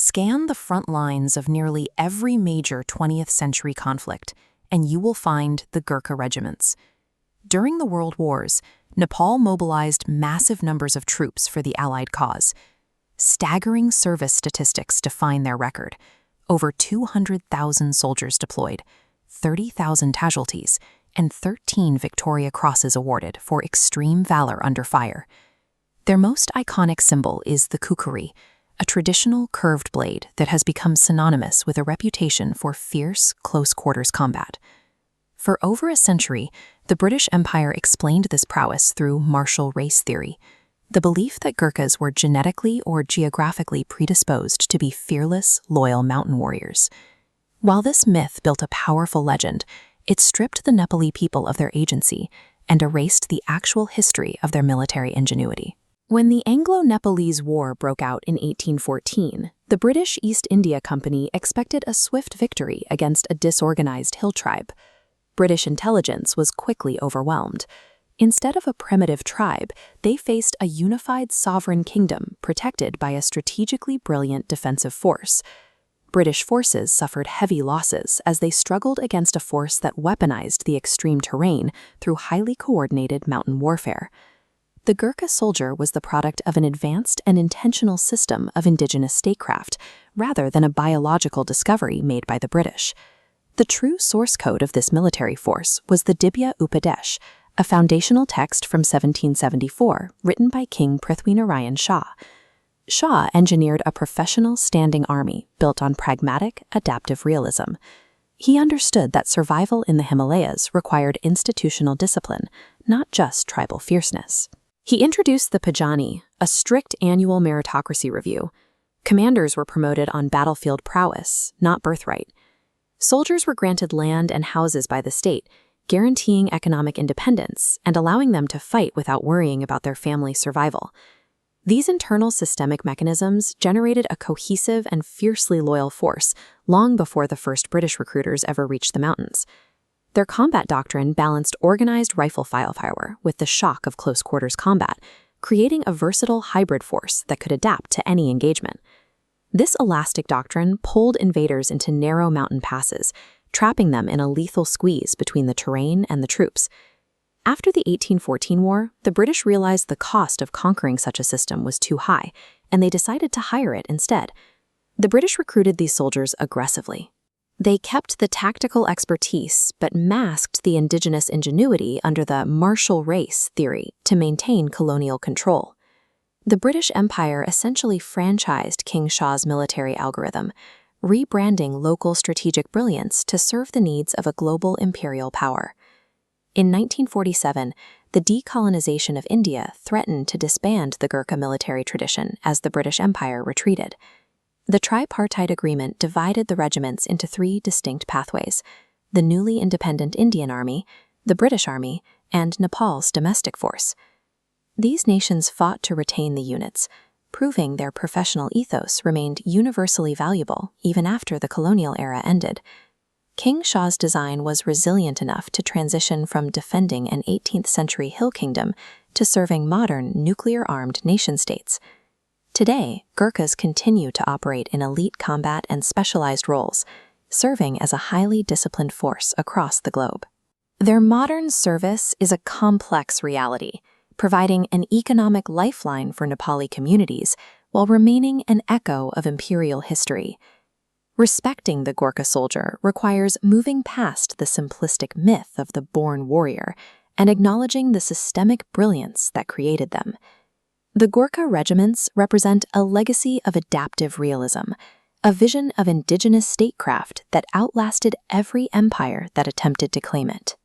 Scan the front lines of nearly every major 20th century conflict, and you will find the Gurkha regiments. During the World Wars, Nepal mobilized massive numbers of troops for the Allied cause. Staggering service statistics define their record. Over 200,000 soldiers deployed, 30,000 casualties, and 13 Victoria Crosses awarded for extreme valor under fire. Their most iconic symbol is the kukri, a traditional curved blade that has become synonymous with a reputation for fierce, close-quarters combat. For over a century, the British Empire explained this prowess through martial race theory, the belief that Gurkhas were genetically or geographically predisposed to be fearless, loyal mountain warriors. While this myth built a powerful legend, it stripped the Nepali people of their agency and erased the actual history of their military ingenuity. When the Anglo-Nepalese War broke out in 1814, the British East India Company expected a swift victory against a disorganized hill tribe. British intelligence was quickly overwhelmed. Instead of a primitive tribe, they faced a unified sovereign kingdom protected by a strategically brilliant defensive force. British forces suffered heavy losses as they struggled against a force that weaponized the extreme terrain through highly coordinated mountain warfare. The Gurkha soldier was the product of an advanced and intentional system of indigenous statecraft, rather than a biological discovery made by the British. The true source code of this military force was the Dibya Upadesh, a foundational text from 1774 written by King Prithvinarayan Shah. Shah engineered a professional standing army built on pragmatic, adaptive realism. He understood that survival in the Himalayas required institutional discipline, not just tribal fierceness. He introduced the Pajani, a strict annual meritocracy review. Commanders were promoted on battlefield prowess, not birthright. Soldiers were granted land and houses by the state, guaranteeing economic independence and allowing them to fight without worrying about their family's survival. These internal systemic mechanisms generated a cohesive and fiercely loyal force long before the first British recruiters ever reached the mountains. Their combat doctrine balanced organized rifle firepower with the shock of close-quarters combat, creating a versatile hybrid force that could adapt to any engagement. This elastic doctrine pulled invaders into narrow mountain passes, trapping them in a lethal squeeze between the terrain and the troops. After the 1814 war, the British realized the cost of conquering such a system was too high, and they decided to hire it instead. The British recruited these soldiers aggressively. They kept the tactical expertise but masked the indigenous ingenuity under the martial race theory to maintain colonial control. The British Empire essentially franchised King Shah's military algorithm, rebranding local strategic brilliance to serve the needs of a global imperial power. In 1947, the decolonization of India threatened to disband the Gurkha military tradition as the British Empire retreated. The tripartite agreement divided the regiments into three distinct pathways: the newly independent Indian Army, the British Army, and Nepal's domestic force. These nations fought to retain the units, proving their professional ethos remained universally valuable even after the colonial era ended. King Shah's design was resilient enough to transition from defending an 18th century hill kingdom to serving modern nuclear-armed nation-states. Today, Gurkhas continue to operate in elite combat and specialized roles, serving as a highly disciplined force across the globe. Their modern service is a complex reality, providing an economic lifeline for Nepali communities while remaining an echo of imperial history. Respecting the Gurkha soldier requires moving past the simplistic myth of the born warrior and acknowledging the systemic brilliance that created them. The Gurkha regiments represent a legacy of adaptive realism, a vision of indigenous statecraft that outlasted every empire that attempted to claim it.